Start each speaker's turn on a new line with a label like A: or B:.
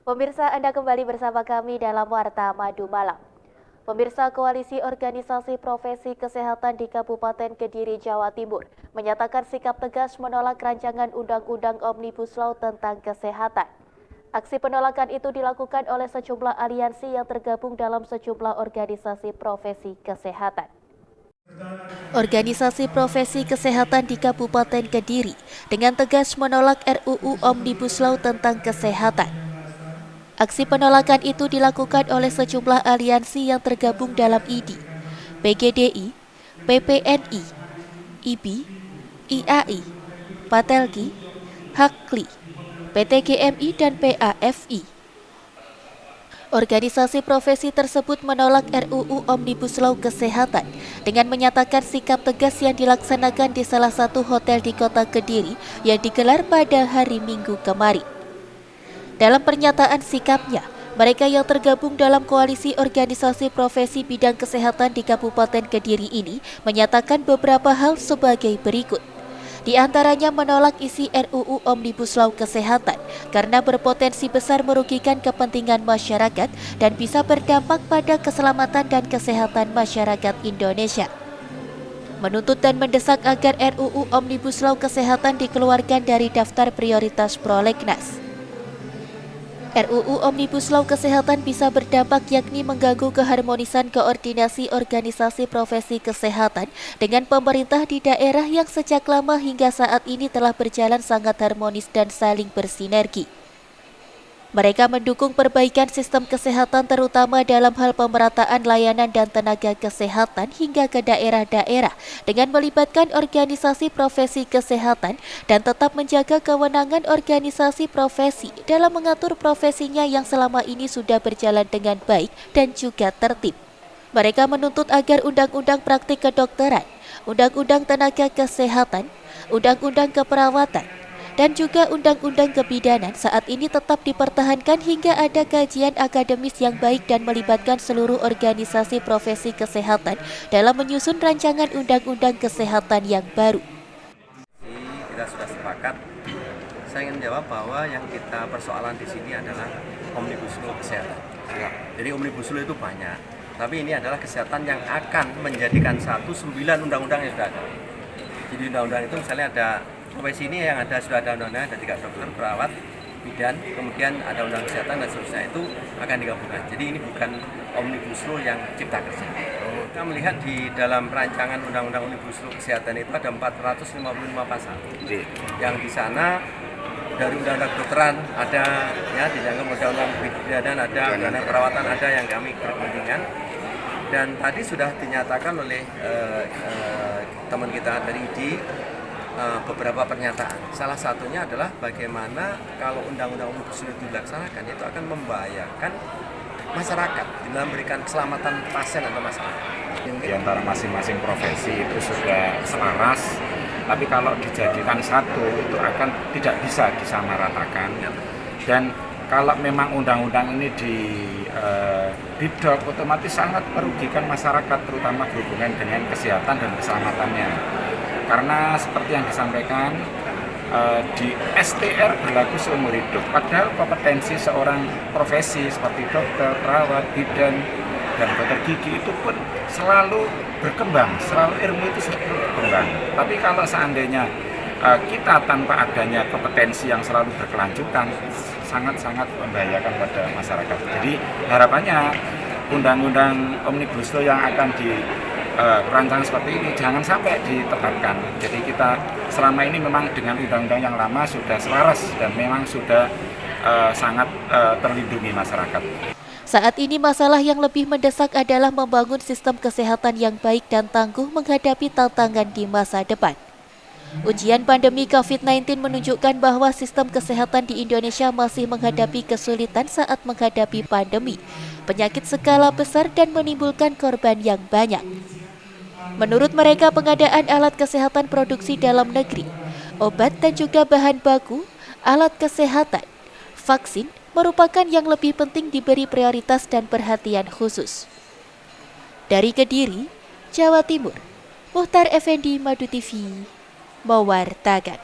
A: Pemirsa, Anda kembali bersama kami dalam Warta Madu Malam. Pemirsa, Koalisi Organisasi Profesi Kesehatan di Kabupaten Kediri, Jawa Timur menyatakan sikap tegas menolak rancangan Undang-Undang Omnibus Law tentang kesehatan. Aksi penolakan itu dilakukan oleh sejumlah aliansi yang tergabung dalam sejumlah organisasi profesi kesehatan. Organisasi Profesi Kesehatan di Kabupaten Kediri dengan tegas menolak RUU Omnibus Law tentang kesehatan. Aksi penolakan itu dilakukan oleh sejumlah aliansi yang tergabung dalam IDI, PGDI, PPNI, IBI, IAI, Patelki, HAKLI, PTGMI, dan PAFI. Organisasi profesi tersebut menolak RUU Omnibus Law Kesehatan dengan menyatakan sikap tegas yang dilaksanakan di salah satu hotel di kota Kediri yang digelar pada hari Minggu kemarin. Dalam pernyataan sikapnya, mereka yang tergabung dalam koalisi organisasi profesi bidang kesehatan di Kabupaten Kediri ini menyatakan beberapa hal sebagai berikut. Di antaranya menolak isi RUU Omnibus Law Kesehatan karena berpotensi besar merugikan kepentingan masyarakat dan bisa berdampak pada keselamatan dan kesehatan masyarakat Indonesia. Menuntut dan mendesak agar RUU Omnibus Law Kesehatan dikeluarkan dari daftar prioritas prolegnas. RUU Omnibus Law Kesehatan bisa berdampak yakni mengganggu keharmonisan koordinasi organisasi profesi kesehatan dengan pemerintah di daerah yang sejak lama hingga saat ini telah berjalan sangat harmonis dan saling bersinergi. Mereka mendukung perbaikan sistem kesehatan terutama dalam hal pemerataan layanan dan tenaga kesehatan hingga ke daerah-daerah dengan melibatkan organisasi profesi kesehatan dan tetap menjaga kewenangan organisasi profesi dalam mengatur profesinya yang selama ini sudah berjalan dengan baik dan juga tertib. Mereka menuntut agar Undang-Undang Praktik Kedokteran, Undang-Undang Tenaga Kesehatan, Undang-Undang Keperawatan, dan juga Undang-Undang Kebidanan saat ini tetap dipertahankan hingga ada kajian akademis yang baik dan melibatkan seluruh organisasi profesi kesehatan dalam menyusun rancangan Undang-Undang Kesehatan yang baru.
B: Kita sudah sepakat. Saya ingin jawab bahwa yang kita persoalan di sini adalah Omnibus Law Kesehatan. Jadi Omnibus Law itu banyak, tapi ini adalah kesehatan yang akan menjadikan 9 undang-undang yang sudah ada. Jadi undang-undang itu misalnya ada profesi ini yang ada sudah ada undang-undang, ada 3 dokter, perawat, bidan, kemudian ada undang kesehatan dan seterusnya, itu akan digabungkan. Jadi ini bukan Omnibus Law yang cipta kerja. Kita melihat di dalam rancangan Undang-Undang Omnibus Law Kesehatan itu ada 455 pasal. Yang di sana dari undang-undang kedokteran ada, ya, di dalam undang-undang bidan ada, undang-undang perawatan ada yang kami berkepentingan. Dan tadi sudah dinyatakan oleh teman kita dari IDI beberapa pernyataan. Salah satunya adalah bagaimana kalau Undang-Undang Omnibus Law itu dilaksanakan, itu akan membahayakan masyarakat dalam memberikan keselamatan pasien atau masyarakat.
C: Di antara masing-masing profesi itu sudah selaras, tapi kalau dijadikan satu itu akan tidak bisa disamaratakan. Dan kalau memang undang-undang ini didok, otomatis sangat merugikan masyarakat, terutama berhubungan dengan kesehatan dan keselamatannya. Karena seperti yang disampaikan, di STR berlaku seumur hidup, padahal kompetensi seorang profesi seperti dokter, perawat, bidan, dan dokter gigi itu pun selalu berkembang, selalu ilmu itu selalu berkembang. Tapi kalau seandainya kita tanpa adanya kompetensi yang selalu berkelanjutan, sangat-sangat membahayakan pada masyarakat. Jadi harapannya Undang-Undang Omnibus Law yang akan rancangan seperti ini jangan sampai ditetapkan. Jadi kita selama ini memang dengan undang-undang yang lama sudah selaras dan memang sudah sangat terlindungi masyarakat.
A: Saat ini masalah yang lebih mendesak adalah membangun sistem kesehatan yang baik dan tangguh menghadapi tantangan di masa depan. Ujian pandemi COVID-19 menunjukkan bahwa sistem kesehatan di Indonesia masih menghadapi kesulitan saat menghadapi pandemi, penyakit skala besar dan menimbulkan korban yang banyak. Menurut mereka, pengadaan alat kesehatan produksi dalam negeri, obat dan juga bahan baku, alat kesehatan, vaksin merupakan yang lebih penting diberi prioritas dan perhatian khusus. Dari Kediri, Jawa Timur, Muhtar Effendi, Madu TV, mewartakan.